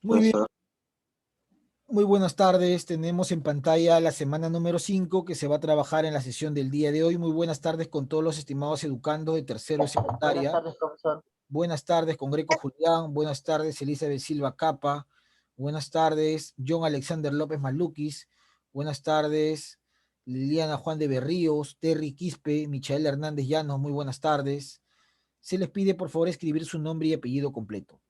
Muy bien, muy buenas tardes. Tenemos en pantalla la semana número 5 que se va a trabajar en la sesión del día de hoy. Muy buenas tardes con todos los estimados educandos de tercero de Buenas secundaria. tardes, profesor. Buenas tardes con Greco Julián. Buenas tardes Elizabeth Silva Capa. Buenas tardes John Alexander López Maluquis. Buenas tardes Liliana Juan de Berríos, Terry Quispe, Michael Hernández Llanos. Muy buenas tardes. Se les pide por favor escribir su nombre y apellido completo.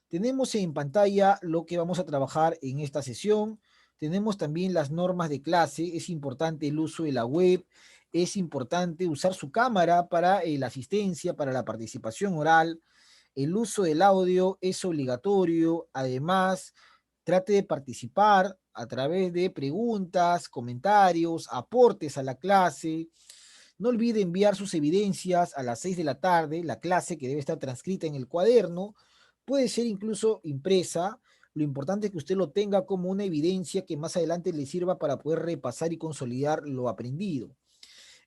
Tenemos en pantalla lo que vamos a trabajar en esta sesión. Tenemos también las normas de clase. Es importante el uso de la web. Es importante usar su cámara para la asistencia, para la participación oral. El uso del audio es obligatorio. Además, trate de participar a través de preguntas, comentarios, aportes a la clase. No olvide enviar sus evidencias a las 6 de la tarde, la clase que debe estar transcrita en el cuaderno, puede ser incluso impresa. Lo importante es que usted lo tenga como una evidencia que más adelante le sirva para poder repasar y consolidar lo aprendido.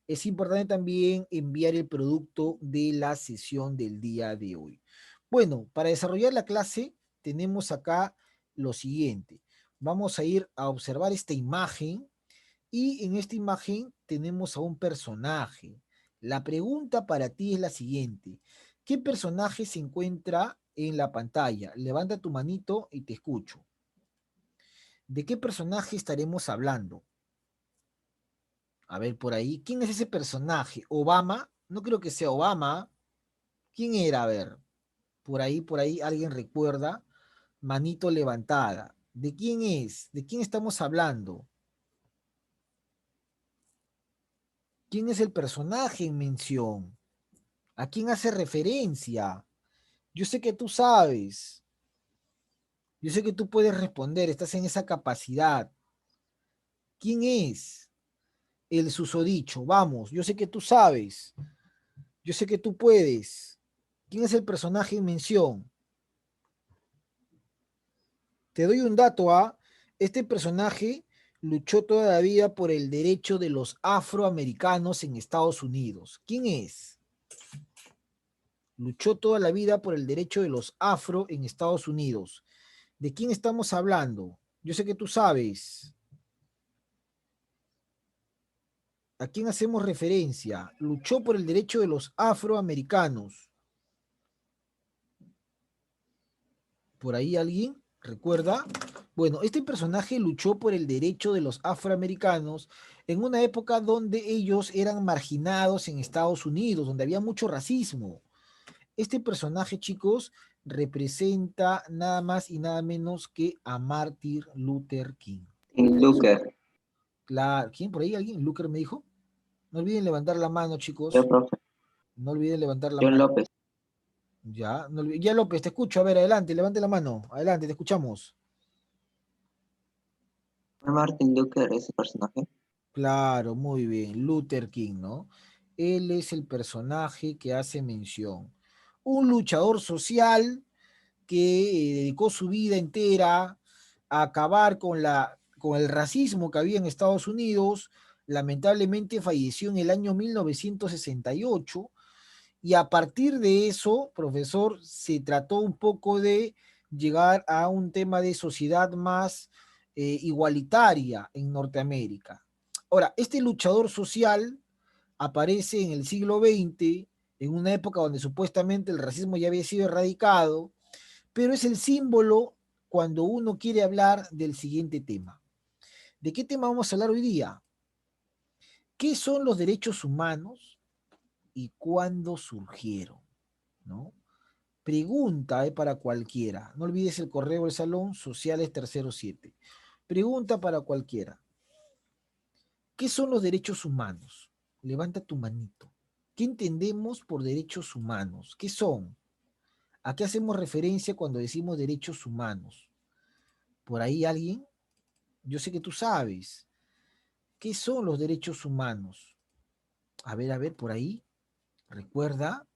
Es importante también enviar el producto de la sesión del día de hoy. Bueno, para desarrollar la clase tenemos acá lo siguiente. Vamos a ir a observar esta imagen y en esta imagen tenemos a un personaje. La pregunta para ti es la siguiente. ¿Qué personaje se encuentra en la pantalla? Levanta tu manito y te escucho. ¿De qué personaje estaremos hablando? A ver, por ahí. ¿Quién es ese personaje? ¿Obama? No creo que sea Obama. ¿Quién era? A ver. Por ahí, alguien recuerda. Manito levantada. ¿De quién es? ¿De quién estamos hablando? ¿Quién es el personaje en mención? ¿A quién hace referencia? Yo sé que tú sabes. Yo sé que tú puedes responder. Estás en esa capacidad. ¿Quién es el susodicho? Vamos, yo sé que tú sabes. Yo sé que tú puedes. ¿Quién es el personaje en mención? Te doy un dato a este personaje luchó toda la vida por el derecho de los afroamericanos en Estados Unidos. ¿Quién es? Luchó toda la vida por el derecho de los afro en Estados Unidos. ¿De quién estamos hablando? Yo sé que tú sabes. ¿A quién hacemos referencia? Luchó por el derecho de los afroamericanos. ¿Por ahí alguien recuerda? Bueno, este personaje luchó por el derecho de los afroamericanos en una época donde ellos eran marginados en Estados Unidos, donde había mucho racismo. Este personaje, chicos, representa nada más y nada menos que a Martin Luther King. Luker, ¿Quién por ahí? ¿Alguien? ¿Luther me dijo? No olviden levantar la mano, yo, chicos. profe, No olviden levantar la John mano. López. Ya, ya López, te escucho. A ver, adelante, levante la mano. Adelante, te escuchamos. ¿Fue Martin Luther ese personaje? Claro, muy bien. Luther King, ¿no? Él es el personaje que hace mención. Un luchador social que dedicó su vida entera a acabar con el racismo que había en Estados Unidos. Lamentablemente falleció en el año 1968 y a partir de eso, profesor, se trató un poco de llegar a un tema de sociedad más igualitaria en Norteamérica. Ahora, este luchador social aparece en el siglo XX, en una época donde supuestamente el racismo ya había sido erradicado, pero es el símbolo cuando uno quiere hablar del siguiente tema. ¿De qué tema vamos a hablar hoy día? ¿Qué son los derechos humanos y cuándo surgieron? ¿No? Pregunta para cualquiera. No olvides el correo del salón sociales 307. Pregunta para cualquiera. ¿Qué son los derechos humanos? Levanta tu manito. ¿Qué entendemos por derechos humanos? ¿Qué son? ¿A qué hacemos referencia cuando decimos derechos humanos? ¿Por ahí alguien? Yo sé que tú sabes. ¿Qué son los derechos humanos? A ver, por ahí. Recuerda.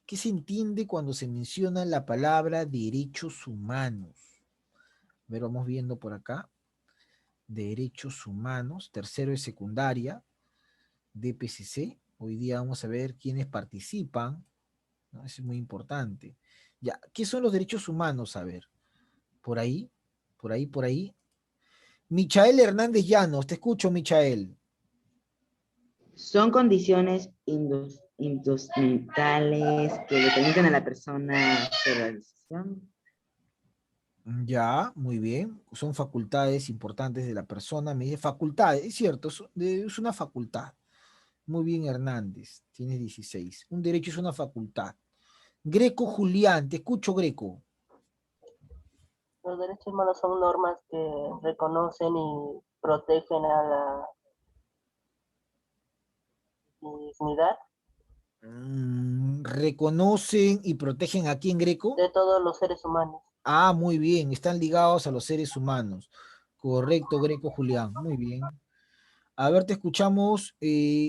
¿Qué se entiende cuando se menciona la palabra derechos humanos? A ver, vamos viendo por acá. Derechos humanos, tercero de secundaria, DPCC. Hoy día vamos a ver quiénes participan, ¿no? Eso es muy importante. Ya, ¿qué son los derechos humanos? A ver, por ahí, por ahí, por ahí. Michael Hernández Llanos, te escucho, Michael. Son condiciones industriales que le permiten a la persona su realización. Ya, muy bien. Son facultades importantes de la persona. Me dice facultades, es cierto, es una facultad. Muy bien, Hernández, tienes 16. Un derecho es una facultad. Greco Julián, te escucho, Greco. Los derechos humanos son normas que reconocen y protegen a la dignidad Reconocen y protegen a quién, Greco. de todos los seres humanos. Ah, muy bien, están ligados a los seres humanos. Correcto, Greco Julián, muy bien. A ver, te escuchamos,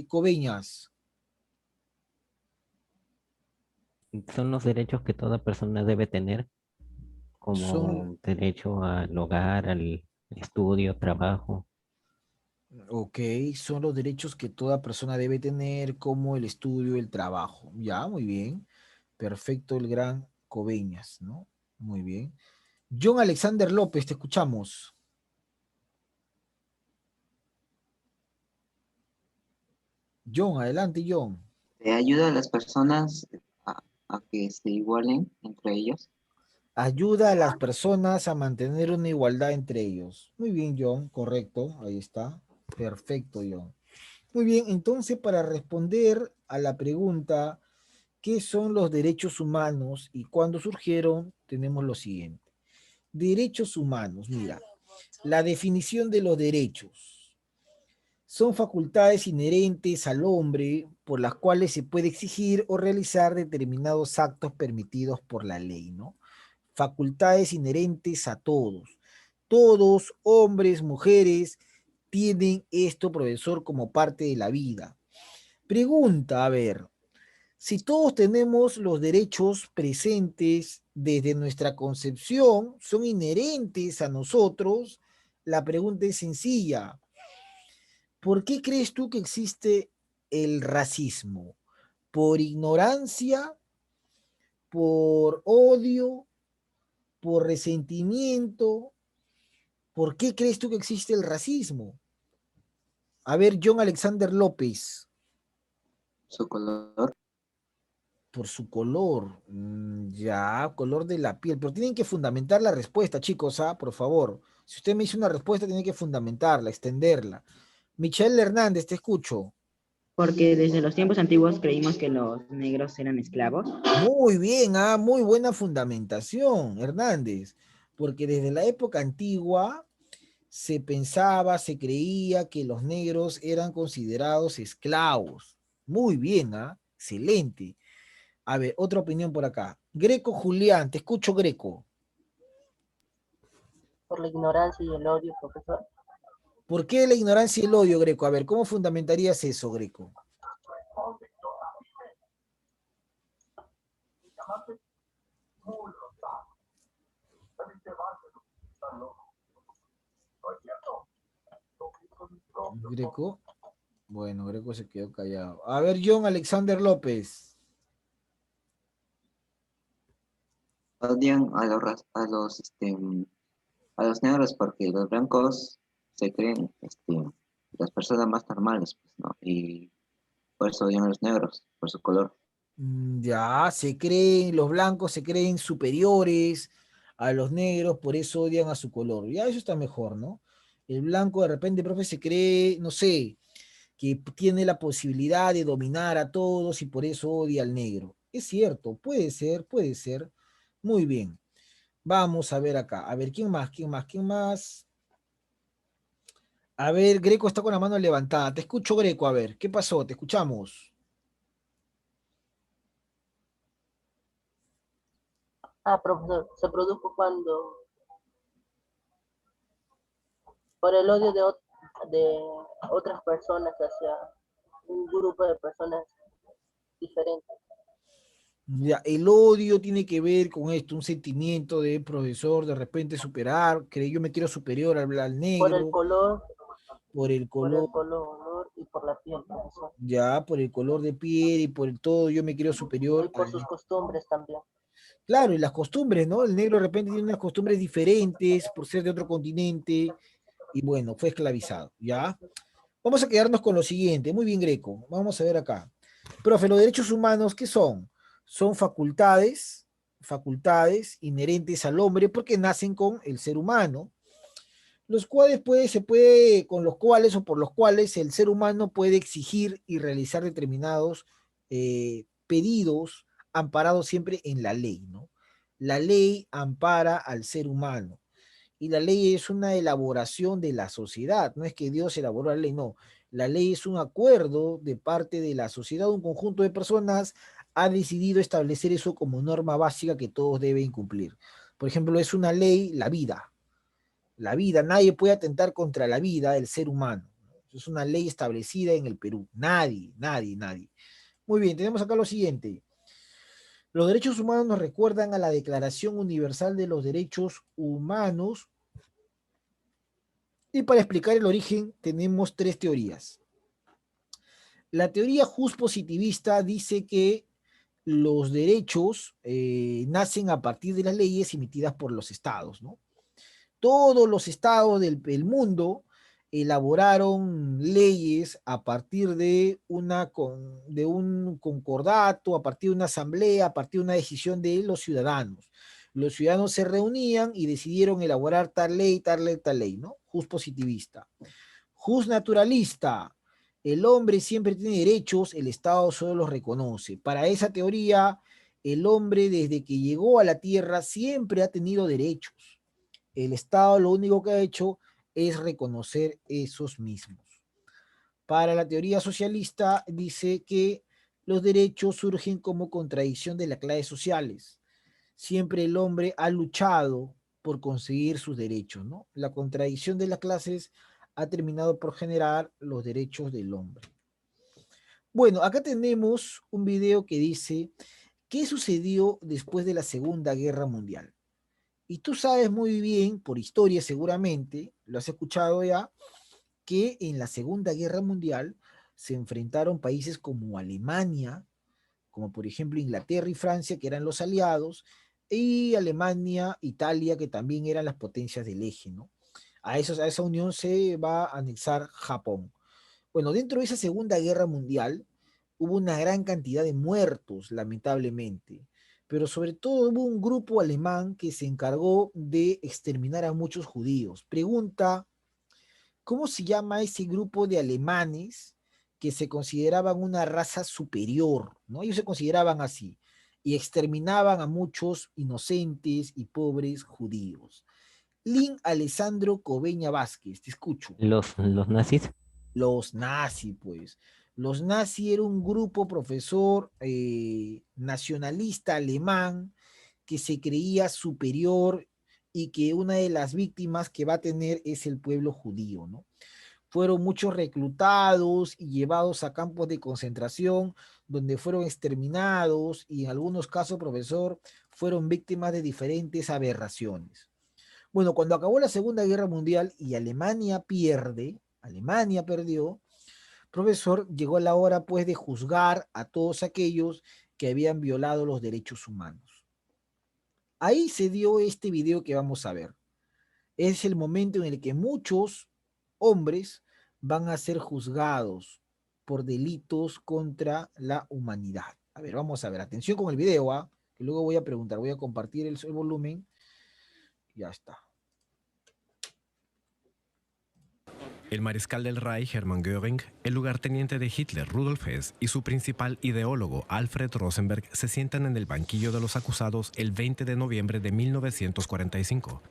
Coveñas. Son los derechos que toda persona debe tener, Son, como derecho al hogar, al estudio, trabajo. ok, son los derechos que toda persona debe tener, como el estudio, el trabajo. Ya, muy bien. Perfecto, el gran Coveñas, ¿no? Muy bien. John Alexander López, te escuchamos. John, adelante, John. ¿Te ayuda a las personas a que se igualen entre ellos? Ayuda a las personas a mantener una igualdad entre ellos. Muy bien, John, correcto, ahí está. Perfecto, John. Muy bien, entonces para responder a la pregunta, ¿qué son los derechos humanos y cuándo surgieron? Tenemos lo siguiente. Derechos humanos, mira, la definición de los derechos. Son facultades inherentes al hombre por las cuales se puede exigir o realizar determinados actos permitidos por la ley, ¿no? Facultades inherentes a todos. Todos, hombres, mujeres, tienen esto, profesor, como parte de la vida. Pregunta, a ver, si todos tenemos los derechos presentes desde nuestra concepción, son inherentes a nosotros, la pregunta es sencilla. ¿Por qué crees tú que existe el racismo? ¿Por ignorancia? ¿Por odio? ¿Por resentimiento? ¿Por qué crees tú que existe el racismo? A ver, John Alexander López. Su color. Por su color. Ya, color de la piel. Pero tienen que fundamentar la respuesta, chicos, ¿ah? Por favor. Si usted me hizo una respuesta, tiene que fundamentarla, extenderla. Michelle Hernández, te escucho. Porque desde los tiempos antiguos creímos que los negros eran esclavos. Muy bien, muy buena fundamentación, Hernández. Porque desde la época antigua se pensaba, se creía que los negros eran considerados esclavos. Muy bien, excelente. A ver, otra opinión por acá. Greco Julián, te escucho, Greco. Por la ignorancia y el odio, profesor. ¿Por qué la ignorancia y el odio, Greco? A ver, ¿cómo fundamentarías eso, Greco? Greco. Bueno, Greco se quedó callado. A ver, John Alexander López. Odian a los negros porque los blancos se creen las personas más normales, pues, ¿no? Y por eso odian a los negros, por su color. Ya, los blancos se creen superiores a los negros, por eso odian a su color. Ya, eso está mejor, ¿no? El blanco de repente, profe, se cree, no sé, que tiene la posibilidad de dominar a todos y por eso odia al negro. Es cierto, puede ser, puede ser. Muy bien. Vamos a ver acá. A ver, ¿quién más? ¿Quién más? ¿Quién más? A ver, Greco está con la mano levantada. Te escucho, Greco. A ver, ¿qué pasó? Te escuchamos. Profesor, se produjo cuando, por el odio de otras personas hacia un grupo de personas diferentes. Ya, el odio tiene que ver con esto, un sentimiento de profesor de repente superar, que yo me quiero superior al Por el negro, color, por el por color, el color y por la piel, profesor. ya, por el color de piel y por el todo, yo me quiero Y superior por al sus negro. costumbres también. Claro, y las costumbres, ¿no? El negro de repente tiene unas costumbres diferentes por ser de otro continente y bueno, fue esclavizado, ¿ya? Vamos a quedarnos con lo siguiente. Muy bien, Greco. Vamos a ver acá. Profe, los derechos humanos, ¿qué son? Son facultades inherentes al hombre porque nacen con el ser humano, los cuales con los cuales o por los cuales el ser humano puede exigir y realizar determinados pedidos amparados siempre en la ley, ¿no? La ley ampara al ser humano y la ley es una elaboración de la sociedad, no es que Dios elaboró la ley, no. La ley es un acuerdo de parte de la sociedad, un conjunto de personas ha decidido establecer eso como norma básica que todos deben cumplir. Por ejemplo, es una ley, la vida. La vida, nadie puede atentar contra la vida del ser humano. Es una ley establecida en el Perú. Nadie, nadie, nadie. Muy bien, tenemos acá lo siguiente. Los derechos humanos nos recuerdan a la Declaración Universal de los Derechos Humanos. Y para explicar el origen tenemos tres teorías. La teoría positivista dice que los derechos nacen a partir de las leyes emitidas por los estados, ¿no? Todos los estados del mundo elaboraron leyes a partir de un concordato, a partir de una asamblea, a partir de una decisión de los ciudadanos. Los ciudadanos se reunían y decidieron elaborar tal ley, tal ley, tal ley, ¿no? Positivista. Naturalista. El hombre siempre tiene derechos, el Estado solo los reconoce. Para esa teoría, el hombre desde que llegó a la Tierra siempre ha tenido derechos. El Estado lo único que ha hecho es reconocer esos mismos. Para la teoría socialista dice que los derechos surgen como contradicción de las clases sociales. Siempre el hombre ha luchado por conseguir sus derechos, ¿no? La contradicción de las clases ha terminado por generar los derechos del hombre. Bueno, acá tenemos un video que dice, ¿qué sucedió después de la Segunda Guerra Mundial? Y tú sabes muy bien, por historia seguramente, lo has escuchado ya, que en la Segunda Guerra Mundial se enfrentaron países como Alemania, como por ejemplo Inglaterra y Francia, que eran los aliados, y Alemania, Italia, que también eran las potencias del eje, ¿no? A esa unión se va a anexar Japón. Bueno, dentro de esa Segunda Guerra Mundial hubo una gran cantidad de muertos, lamentablemente, pero sobre todo hubo un grupo alemán que se encargó de exterminar a muchos judíos. Pregunta, ¿cómo se llama ese grupo de alemanes que se consideraban una raza superior, ¿no? Ellos se consideraban así y exterminaban a muchos inocentes y pobres judíos. Lin Alessandro Cobeña Vázquez, te escucho. Los nazis. Los nazis, pues. Los nazis era un grupo profesor nacionalista alemán que se creía superior y que una de las víctimas que va a tener es el pueblo judío, ¿no? Fueron muchos reclutados y llevados a campos de concentración donde fueron exterminados y en algunos casos, profesor, fueron víctimas de diferentes aberraciones. Bueno, cuando acabó la Segunda Guerra Mundial y Alemania perdió, profesor, llegó la hora pues de juzgar a todos aquellos que habían violado los derechos humanos. Ahí se dio este video que vamos a ver. Es el momento en el que muchos hombres van a ser juzgados por delitos contra la humanidad. A ver, vamos a ver, atención con el video, ¿ah? Que luego voy a preguntar, voy a compartir el volumen. Ya está. El mariscal del Reich, Hermann Göring, el lugarteniente de Hitler, Rudolf Hess, y su principal ideólogo, Alfred Rosenberg, se sientan en el banquillo de los acusados el 20 de noviembre de 1945.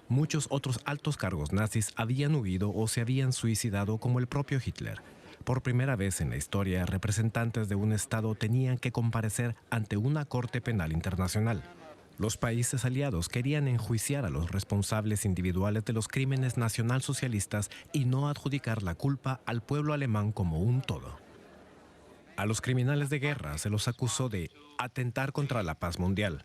Muchos otros altos cargos nazis habían huido o se habían suicidado como el propio Hitler. Por primera vez en la historia, representantes de un Estado tenían que comparecer ante una corte penal internacional. Los países aliados querían enjuiciar a los responsables individuales de los crímenes nacionalsocialistas y no adjudicar la culpa al pueblo alemán como un todo. A los criminales de guerra se los acusó de atentar contra la paz mundial,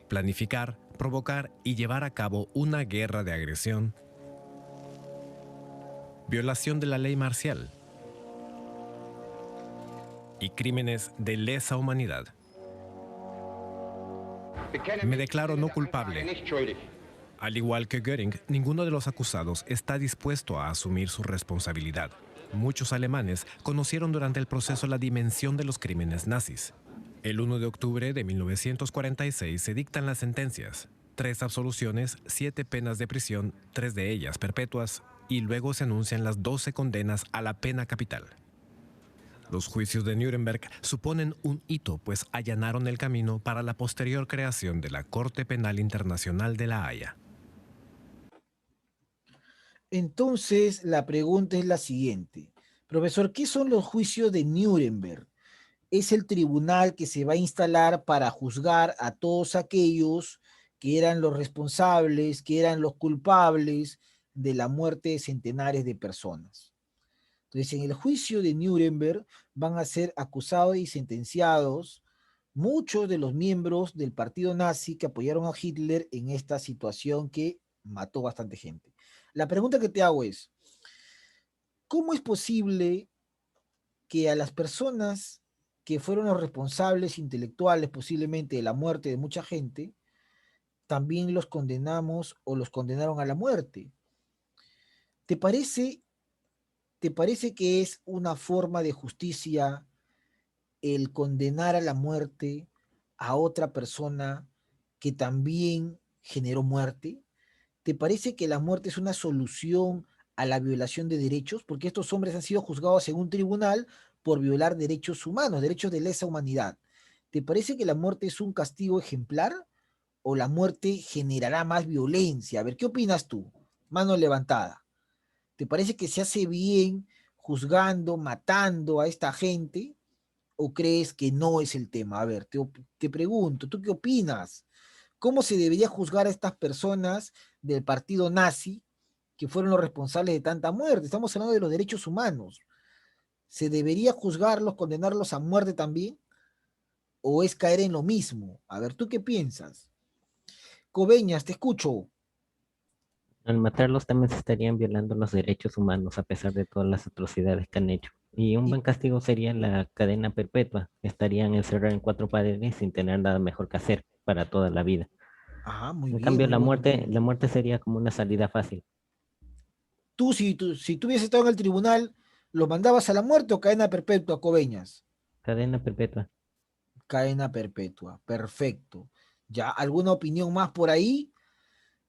planificar, provocar y llevar a cabo una guerra de agresión, violación de la ley marcial y crímenes de lesa humanidad. Me declaro no culpable. Al igual que Göring, ninguno de los acusados está dispuesto a asumir su responsabilidad. Muchos alemanes conocieron durante el proceso la dimensión de los crímenes nazis. El 1 de octubre de 1946 se dictan las sentencias. 3 absoluciones, 7 penas de prisión, 3 de ellas perpetuas, y luego se anuncian las 12 condenas a la pena capital. Los juicios de Nuremberg suponen un hito, pues allanaron el camino para la posterior creación de la Corte Penal Internacional de La Haya. Entonces, la pregunta es la siguiente. Profesor, ¿qué son los juicios de Nuremberg? Es el tribunal que se va a instalar para juzgar a todos aquellos que eran los responsables, que eran los culpables de la muerte de centenares de personas. Entonces, en el juicio de Nuremberg van a ser acusados y sentenciados muchos de los miembros del partido nazi que apoyaron a Hitler en esta situación que mató bastante gente. La pregunta que te hago es, ¿cómo es posible que a las personas que fueron los responsables intelectuales posiblemente de la muerte de mucha gente, también los condenamos o los condenaron a la muerte? ¿Te parece que es una forma de justicia el condenar a la muerte a otra persona que también generó muerte? ¿Te parece que la muerte es una solución a la violación de derechos? Porque estos hombres han sido juzgados en un tribunal por violar derechos humanos, derechos de lesa humanidad. ¿Te parece que la muerte es un castigo ejemplar o la muerte generará más violencia? A ver, ¿qué opinas tú? Mano levantada. ¿Te parece que se hace bien juzgando, matando a esta gente? ¿O crees que no es el tema? A ver, te pregunto, ¿tú qué opinas? ¿Cómo se debería juzgar a estas personas del partido nazi que fueron los responsables de tanta muerte? Estamos hablando de los derechos humanos. ¿Se debería juzgarlos, condenarlos a muerte también? ¿O es caer en lo mismo? A ver, ¿tú qué piensas? Coveñas, te escucho. Al matarlos también se estarían violando los derechos humanos a pesar de todas las atrocidades que han hecho. Y un Y- buen castigo sería la cadena perpetua. Estarían encerrados en 4 paredes sin tener nada mejor que hacer para toda la vida. Muy En bien, cambio, muy buen punto. la muerte sería como una salida fácil. Si tú hubieses estado en el tribunal, ¿lo mandabas a la muerte o cadena perpetua, Coveñas? Cadena perpetua. Cadena perpetua, perfecto. ¿Ya alguna opinión más por ahí?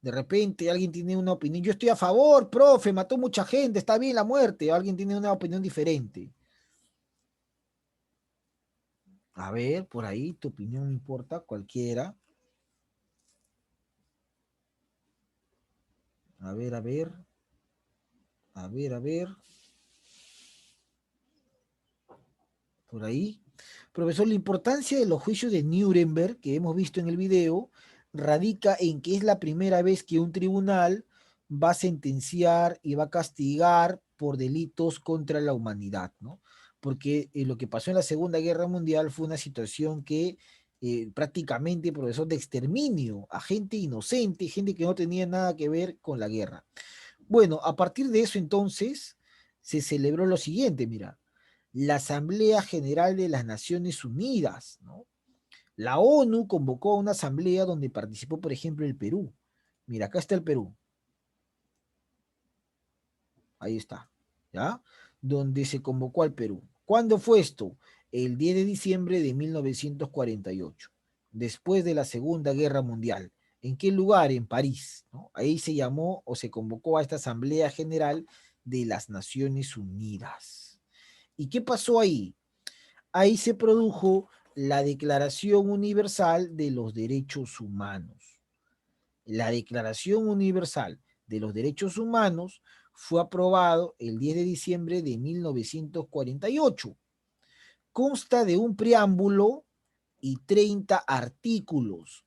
De repente alguien tiene una opinión. Yo estoy a favor, profe, mató mucha gente, está bien la muerte. Alguien tiene una opinión diferente. A ver, por ahí, tu opinión no importa, cualquiera. A ver, a ver. A ver, a ver. Por ahí. Profesor, la importancia de los juicios de Nuremberg que hemos visto en el video radica en que es la primera vez que un tribunal va a sentenciar y va a castigar por delitos contra la humanidad, ¿no? Porque lo que pasó en la Segunda Guerra Mundial fue una situación que prácticamente, profesor, de exterminio a gente inocente, gente que no tenía nada que ver con la guerra. Bueno, a partir de eso entonces se celebró lo siguiente, mira, la Asamblea General de las Naciones Unidas, ¿no? La ONU convocó a una asamblea donde participó, por ejemplo, el Perú. Mira, acá está el Perú. Ahí está, ¿ya? Donde se convocó al Perú. ¿Cuándo fue esto? El 10 de diciembre de 1948, después de la Segunda Guerra Mundial. ¿En qué lugar? En París, ¿no? Ahí se llamó o se convocó a esta Asamblea General de las Naciones Unidas. ¿Y qué pasó ahí? Ahí se produjo la Declaración Universal de los Derechos Humanos. La Declaración Universal de los Derechos Humanos fue aprobado el 10 de diciembre de 1948. Consta de un preámbulo y 30 artículos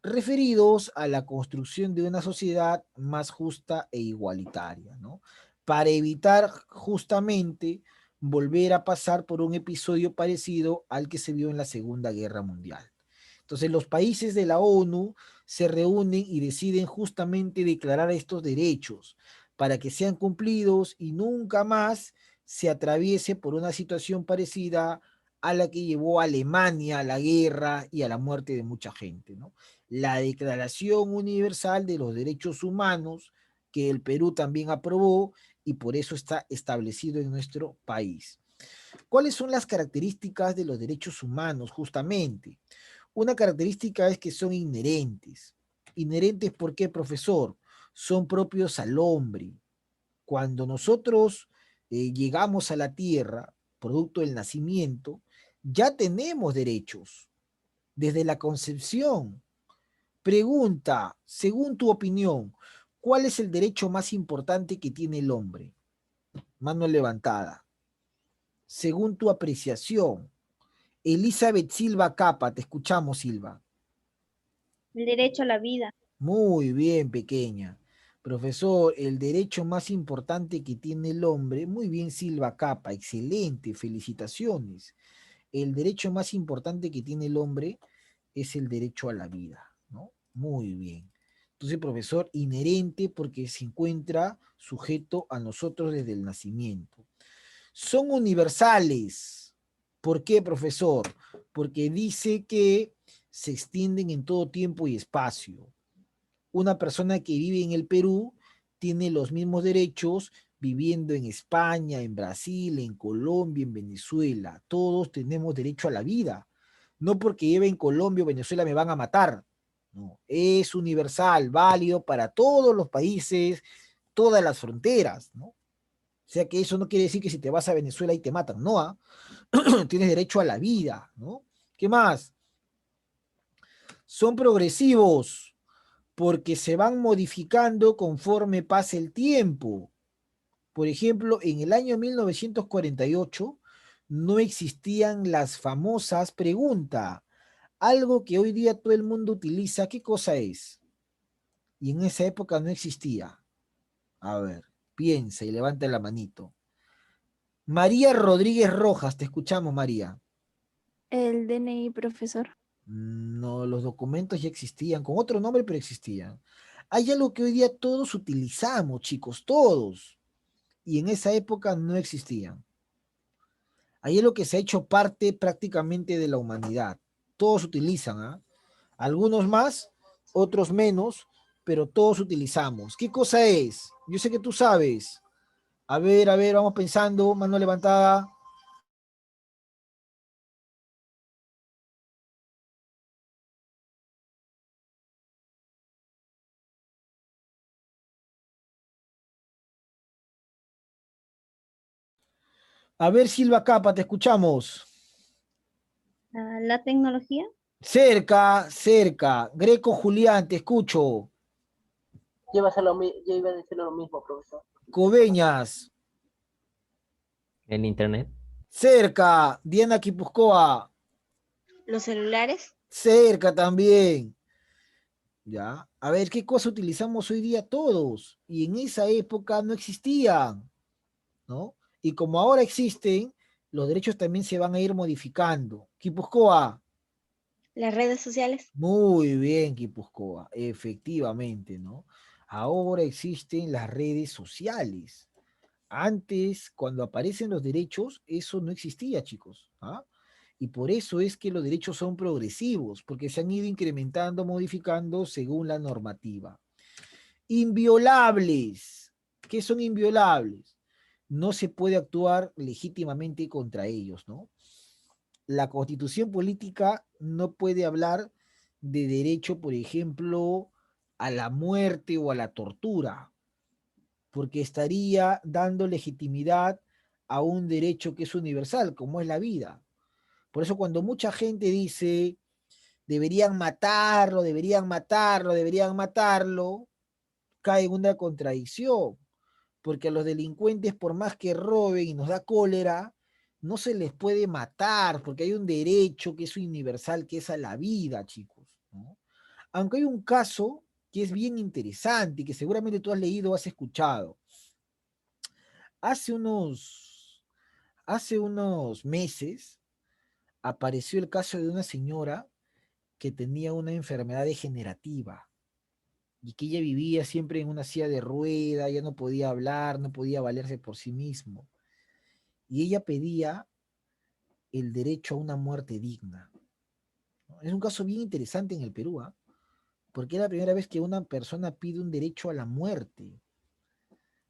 referidos a la construcción de una sociedad más justa e igualitaria, ¿no? Para evitar justamente volver a pasar por un episodio parecido al que se vio en la Segunda Guerra Mundial. Entonces los países de la ONU se reúnen y deciden justamente declarar estos derechos para que sean cumplidos y nunca más se atraviese por una situación parecida a la que llevó a Alemania a la guerra y a la muerte de mucha gente, ¿no? La Declaración Universal de los Derechos Humanos, que el Perú también aprobó y por eso está establecido en nuestro país. ¿Cuáles son las características de los derechos humanos? Justamente, una característica es que son inherentes. ¿Inherentes por qué, profesor? Son propios al hombre. Cuando nosotros llegamos a la tierra, producto del nacimiento, ya tenemos derechos desde la concepción. Pregunta, según tu opinión, ¿cuál es el derecho más importante que tiene el hombre? Mano levantada. Según tu apreciación. Elizabeth Silva Capa, te escuchamos, Silva. El derecho a la vida. Muy bien, pequeña. Profesor, el derecho más importante que tiene el hombre, muy bien, Silva Capa, excelente, felicitaciones. El derecho más importante que tiene el hombre es el derecho a la vida, ¿no? Muy bien. Entonces, profesor, inherente porque se encuentra sujeto a nosotros desde el nacimiento. Son universales. ¿Por qué, profesor? Porque dice que se extienden en todo tiempo y espacio. Una persona que vive en el Perú tiene los mismos derechos viviendo en España, en Brasil, en Colombia, en Venezuela. Todos tenemos derecho a la vida. No porque viva en Colombia o Venezuela me van a matar. No, es universal, válido para todos los países, todas las fronteras, ¿no? O sea que eso no quiere decir que si te vas a Venezuela y te matan, no, ¿ah? Tienes derecho a la vida, ¿no? ¿Qué más? Son progresivos porque se van modificando conforme pasa el tiempo. Por ejemplo, en el año 1948 no existían las famosas preguntas, algo que hoy día todo el mundo utiliza, ¿qué cosa es? Y en esa época no existía. A ver, piensa y levanta la manito. María Rodríguez Rojas, te escuchamos, María. El DNI, profesor. No, los documentos ya existían, con otro nombre, pero existían. Hay algo que hoy día todos utilizamos, chicos, todos. Y en esa época no existían. Hay algo que se ha hecho parte prácticamente de la humanidad. Todos utilizan, ¿ah? Algunos más, otros menos, pero todos utilizamos. ¿Qué cosa es? Yo sé que tú sabes. A ver, vamos pensando, mano levantada. A ver, Silva Capa, te escuchamos. La tecnología. Cerca. Greco Julián, te escucho. Yo iba a decir lo mismo, profesor. Coveñas, El internet. cerca. Diana Quipuscoa, Los celulares. cerca también. ¿Ya? A ver, ¿qué cosa utilizamos hoy día todos? Y en esa época no existían, ¿no? Y como ahora existen, los derechos también se van a ir modificando. Quipuscoa, Las redes sociales. muy bien, Quipuscoa, efectivamente, ¿no? Ahora existen las redes sociales. Antes, cuando aparecen los derechos, eso no existía, chicos. ¿Ah? Y por eso es que los derechos son progresivos, porque se han ido incrementando, modificando según la normativa. Inviolables. ¿Qué son inviolables? No se puede actuar legítimamente contra ellos, ¿no? La constitución política no puede hablar de derecho, por ejemplo, a la muerte o a la tortura, porque estaría dando legitimidad a un derecho que es universal, como es la vida. Por eso cuando mucha gente dice, deberían matarlo, cae en una contradicción, porque a los delincuentes, por más que roben y nos da cólera, no se les puede matar, porque hay un derecho que es universal, que es a la vida, chicos, ¿no? Aunque hay un caso que es bien interesante y que seguramente tú has leído o has escuchado. Hace unos meses apareció el caso de una señora que tenía una enfermedad degenerativa y que ella vivía siempre en una silla de rueda, ya no podía hablar, no podía valerse por sí mismo. Y ella pedía el derecho a una muerte digna. ¿No? Es un caso bien interesante en el Perú, ¿ah? Porque es la primera vez que una persona pide un derecho a la muerte.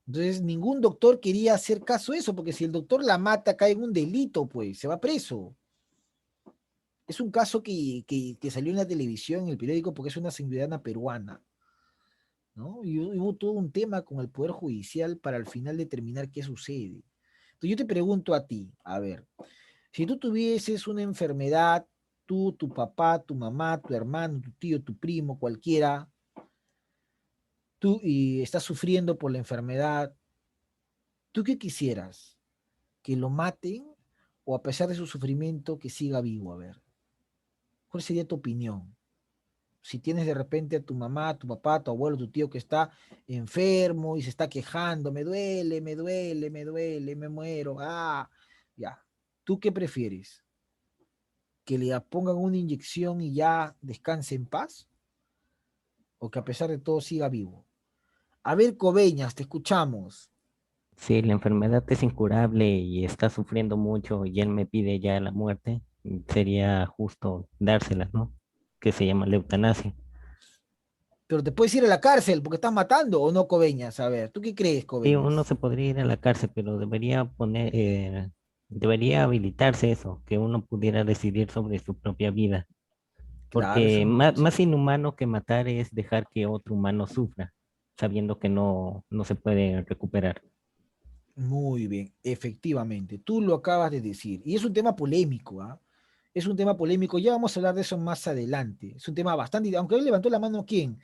Entonces, ningún doctor quería hacer caso a eso, porque si el doctor la mata, cae en un delito, pues, se va preso. Es un caso que salió en la televisión, en el periódico, porque es una ciudadana peruana, ¿no? Y hubo todo un tema con el Poder Judicial para al final determinar qué sucede. Entonces, yo te pregunto a ti, a ver, si tú tuvieses una enfermedad, tú, tu papá, tu mamá, tu hermano, tu tío, tu primo, cualquiera, tú y estás sufriendo por la enfermedad, ¿tú qué quisieras? ¿Que lo maten o a pesar de su sufrimiento que siga vivo? A ver, ¿cuál sería tu opinión? Si tienes de repente a tu mamá, tu papá, tu abuelo, tu tío que está enfermo y se está quejando, me duele, me duele, me duele, me muero, ya. ¿Tú qué prefieres? ¿Que le pongan una inyección y ya descanse en paz? ¿O que a pesar de todo siga vivo? A ver, Coveñas, te escuchamos. Si la enfermedad es incurable y está sufriendo mucho y él me pide ya la muerte, sería justo dársela, ¿no? Que se llama la eutanasia. Pero te puedes ir a la cárcel porque estás matando o no, Coveñas. A ver, ¿tú qué crees, Sí, uno Coveñas? se podría ir a la cárcel, pero debería habilitarse eso, que uno pudiera decidir sobre su propia vida. Claro, eso Porque es muy más interesante. inhumano que matar es dejar que otro humano sufra, sabiendo que no se puede recuperar. Muy bien, efectivamente, tú lo acabas de decir. Y es un tema polémico, ¿ah? Es un tema polémico, ya vamos a hablar de eso más adelante. Es un tema bastante, aunque hoy levantó la mano, ¿quién?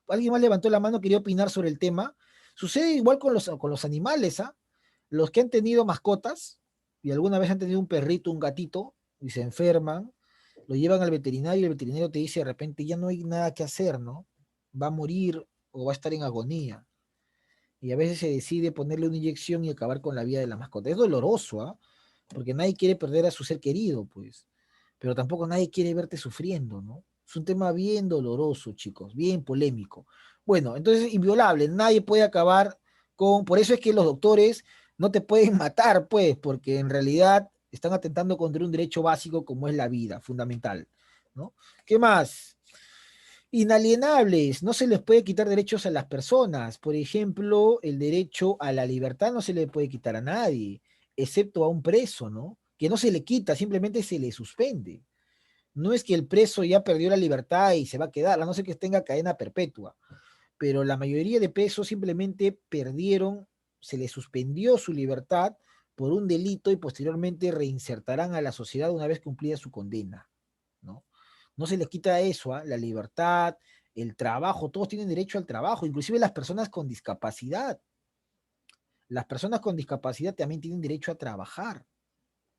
¿Alguien más levantó la mano, quería opinar sobre el tema? Sucede igual con los animales, ¿ah? Los que han tenido mascotas y alguna vez han tenido un perrito, un gatito, y se enferman, lo llevan al veterinario y el veterinario te dice de repente, ya no hay nada que hacer, ¿no? Va a morir o va a estar en agonía y a veces se decide ponerle una inyección y acabar con la vida de la mascota. Es doloroso, ¿ah? Porque nadie quiere perder a su ser querido, pues, pero tampoco nadie quiere verte sufriendo, ¿no? Es un tema bien doloroso, chicos, bien polémico. Bueno, entonces inviolable, nadie puede acabar con, por eso es que los doctores no te pueden matar, pues, porque en realidad están atentando contra un derecho básico como es la vida, fundamental, ¿no? ¿Qué más? Inalienables, no se les puede quitar derechos a las personas. Por ejemplo, el derecho a la libertad no se le puede quitar a nadie, excepto a un preso, ¿no? Que no se le quita, simplemente se le suspende. No es que el preso ya perdió la libertad y se va a quedar, a no ser que tenga cadena perpetua, pero la mayoría de presos simplemente perdieron, se les suspendió su libertad por un delito y posteriormente reinsertarán a la sociedad una vez cumplida su condena, ¿no? No se les quita eso, ¿ah? La libertad, el trabajo, todos tienen derecho al trabajo, inclusive las personas con discapacidad. Las personas con discapacidad también tienen derecho a trabajar,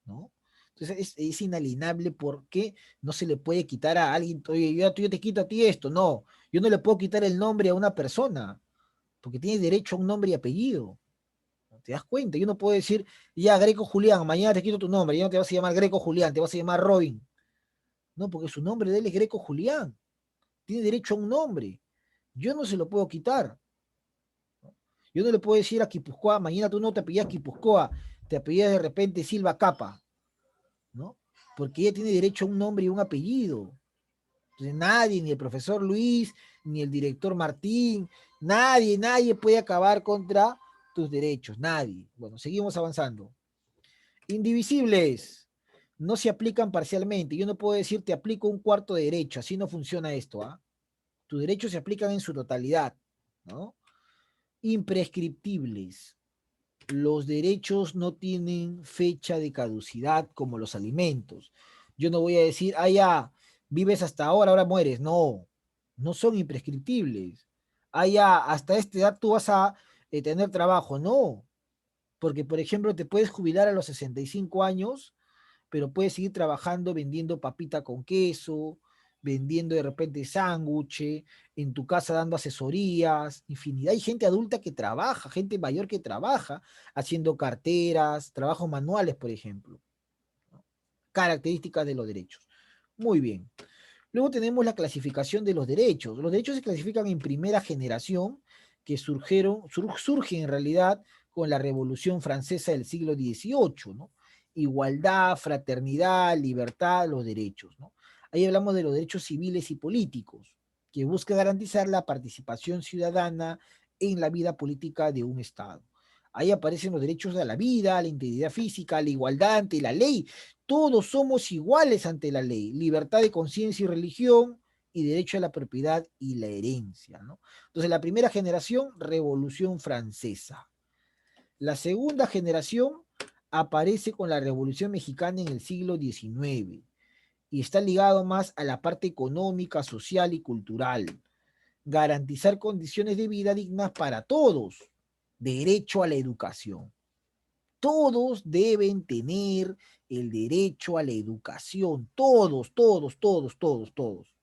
¿no? Entonces es inalienable porque no se le puede quitar a alguien, oye, yo te quito a ti esto, no, yo no le puedo quitar el nombre a una persona, porque tiene derecho a un nombre y apellido. ¿Te das cuenta? Yo no puedo decir, ya, Greco Julián, mañana te quito tu nombre, ya no te vas a llamar Greco Julián, te vas a llamar Robin. No, porque su nombre de él es Greco Julián. Tiene derecho a un nombre. Yo no se lo puedo quitar. Yo no le puedo decir a Quipuscoa, mañana tú no te apellidas Quipuscoa, te apellidas de repente Silva Capa, ¿no? Porque ella tiene derecho a un nombre y un apellido. Entonces nadie, ni el profesor Luis, ni el director Martín, nadie puede acabar contra tus derechos, nadie. Bueno, seguimos avanzando. Indivisibles, no se aplican parcialmente. Yo no puedo decir te aplico un cuarto de derecho, así no funciona esto, ¿ah? Tus derechos se aplican en su totalidad, ¿no? Imprescriptibles. Los derechos no tienen fecha de caducidad como los alimentos. Yo no voy a decir, ya, vives hasta ahora, ahora mueres. No, no son imprescriptibles. Ya, hasta esta edad tú vas a tener trabajo. No, porque por ejemplo te puedes jubilar a los 65 años, pero puedes seguir trabajando vendiendo papita con queso, vendiendo de repente sándwiches, en tu casa dando asesorías, infinidad. Hay gente adulta que trabaja, gente mayor que trabaja, haciendo carteras, trabajos manuales, por ejemplo. ¿No? Características de los derechos. Muy bien. Luego tenemos la clasificación de los derechos. Los derechos se clasifican en primera generación, que surgen en realidad con la Revolución Francesa del siglo XVIII, ¿no? igualdad, fraternidad, libertad, los derechos, ¿no? Ahí hablamos de los derechos civiles y políticos, que busca garantizar la participación ciudadana en la vida política de un Estado. Ahí aparecen los derechos a la vida, a la integridad física, a la igualdad ante la ley. Todos somos iguales ante la ley. Libertad de conciencia y religión y derecho a la propiedad y la herencia, ¿no? Entonces, la primera generación, Revolución Francesa. La segunda generación aparece con la Revolución Mexicana en el siglo XIX y está ligado más a la parte económica, social y cultural. Garantizar condiciones de vida dignas para todos. Derecho a la educación. Todos deben tener el derecho a la educación. Todos, todos, todos, todos, todos.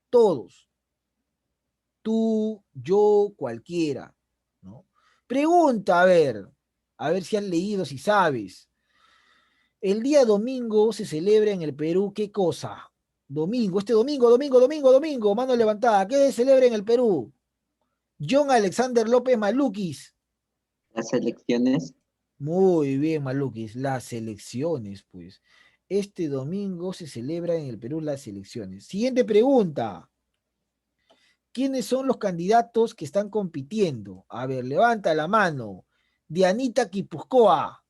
Todos. Tú, yo, cualquiera, ¿no? Pregunta, a ver si has leído, si sabes. El día domingo se celebra en el Perú, ¿qué cosa? Domingo, este domingo, domingo, mano levantada. ¿Qué se celebra en el Perú? John Alexander López Malukis. Las elecciones, Muy bien, Malukis, las elecciones, pues. Este domingo se celebran en el Perú las elecciones. Siguiente pregunta. ¿Quiénes son los candidatos que están compitiendo? A ver, levanta la mano. Dianita Quipuscoa.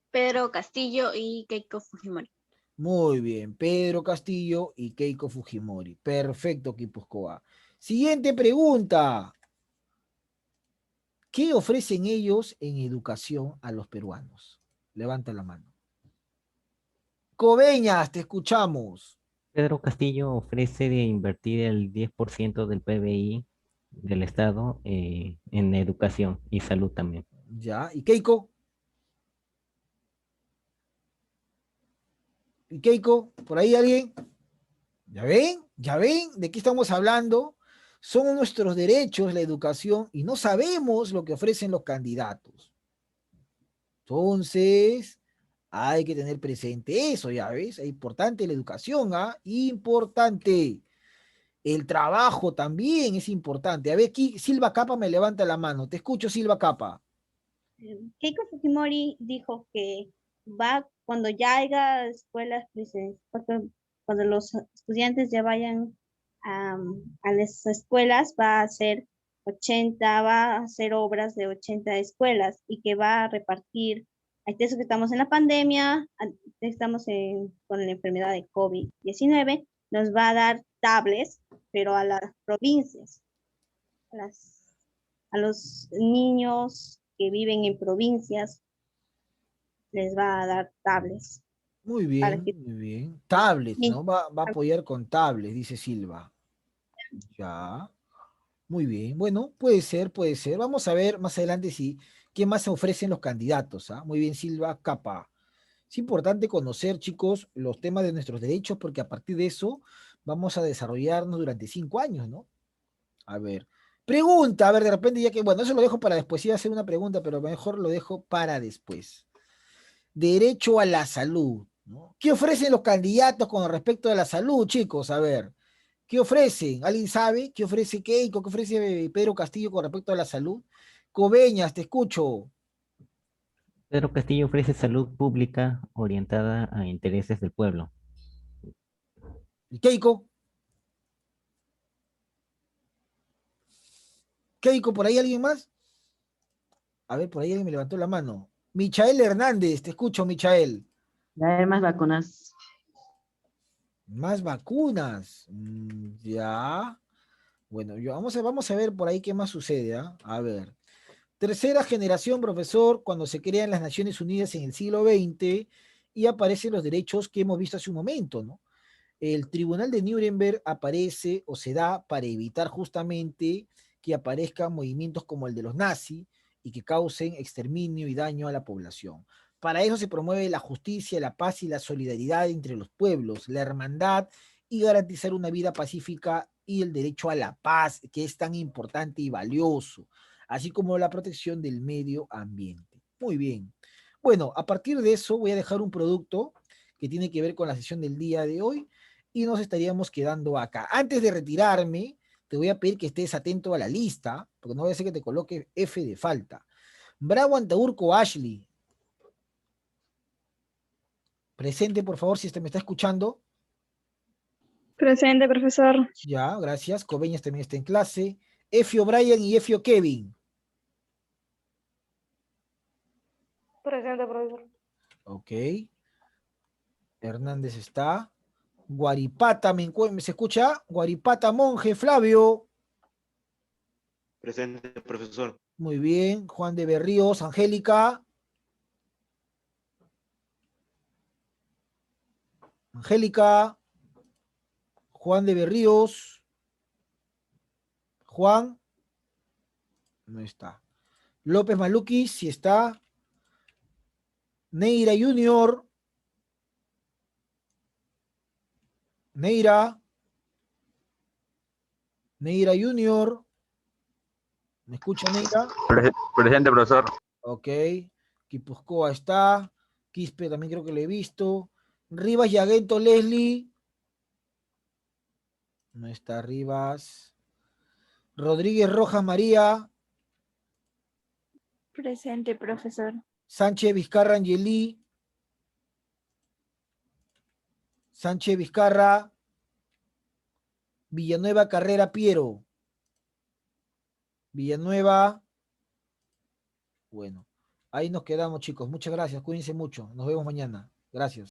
Pedro Castillo y Keiko Fujimori. Muy bien, Pedro Castillo y Keiko Fujimori. Perfecto, Quipuscoa. Siguiente pregunta. ¿Qué ofrecen ellos en educación a los peruanos? Levanta la mano. Coveñas, te escuchamos. Pedro Castillo ofrece de invertir el 10% del PBI del Estado en educación y salud también. Ya, ¿y Keiko? ¿Y Keiko? ¿Por ahí alguien? ¿Ya ven? ¿Ya ven de qué estamos hablando? Son nuestros derechos la educación y no sabemos lo que ofrecen los candidatos. Entonces, hay que tener presente eso, ya ves. Es importante la educación, ¿ah? Importante. El trabajo también es importante. A ver, aquí Silva Capa me levanta la mano. Te escucho, Silva Capa. Keiko Fujimori dijo que va cuando ya haya escuelas cuando los estudiantes ya vayan a las escuelas, va a hacer 80, va a hacer obras de 80 escuelas y que va a repartir, eso que estamos en la pandemia, estamos con la enfermedad de COVID-19, nos va a dar tablets, pero a las provincias, a los niños que viven en provincias, les va a dar tablets. Muy Para bien, que, muy bien. Tablets, ¿no? Va a apoyar con tablets, dice Silva. Ya. Muy bien. Bueno, puede ser, puede ser. Vamos a ver más adelante si qué más ofrecen los candidatos, ¿ah? Muy bien, Silva Capa. Es importante conocer, chicos, los temas de nuestros derechos porque a partir de eso vamos a desarrollarnos durante 5 años, ¿no? A ver. Pregunta, a ver, de repente ya que, bueno, eso lo dejo para después. Iba a hacer una pregunta, pero mejor lo dejo para después. Derecho a la salud, ¿no? ¿Qué ofrecen los candidatos con respecto a la salud, chicos? A ver, ¿qué ofrecen? ¿Alguien sabe? ¿Qué ofrece Keiko? ¿Qué ofrece Pedro Castillo con respecto a la salud? Coveñas, te escucho. Pedro Castillo ofrece salud pública orientada a intereses del pueblo. ¿Y Keiko? ¿Keiko, por ahí alguien más? A ver, por ahí alguien me levantó la mano. Michael Hernández, te escucho, Michael. Traer más vacunas. Más vacunas. Ya. Bueno, vamos a ver por ahí qué más sucede, ¿ah? A ver. Tercera generación, profesor, cuando se crean las Naciones Unidas en el siglo XX y aparecen los derechos que hemos visto hace un momento, ¿no? El Tribunal de Nuremberg aparece o se da para evitar justamente que aparezcan movimientos como el de los nazis y que causen exterminio y daño a la población. Para eso se promueve la justicia, la paz y la solidaridad entre los pueblos, la hermandad y garantizar una vida pacífica y el derecho a la paz, que es tan importante y valioso, así como la protección del medio ambiente. Muy bien. Bueno, a partir de eso voy a dejar un producto que tiene que ver con la sesión del día de hoy y nos estaríamos quedando acá. Antes de retirarme, te voy a pedir que estés atento a la lista, porque no voy a hacer que te coloque F de falta. Bravo Antaurco Ashley. Presente, por favor, si me está escuchando. Presente, profesor. Ya, gracias. Coveñas también está en clase. Efio Brian y Efio Kevin. Presente, profesor. Ok. Hernández está. Guaripata, ¿se escucha? Guaripata Monje, Flavio. Presente, profesor. Muy bien. Juan de Berríos, Angélica. Angélica. Juan de Berríos. Juan. No está. López Maluquis, sí está. Neira Junior. Neira. Neira Junior. ¿Me escucha, Neira? Presente, profesor. Ok. Quipuscoa está. Quispe también creo que lo he visto. Rivas Yaguento Leslie. No está Rivas. Rodríguez Rojas María. Presente, profesor. Sánchez Vizcarra Angelí. Sánchez Vizcarra. Villanueva Carrera Piero. Villanueva. Bueno, ahí nos quedamos, chicos. Muchas gracias. Cuídense mucho. Nos vemos mañana. Gracias.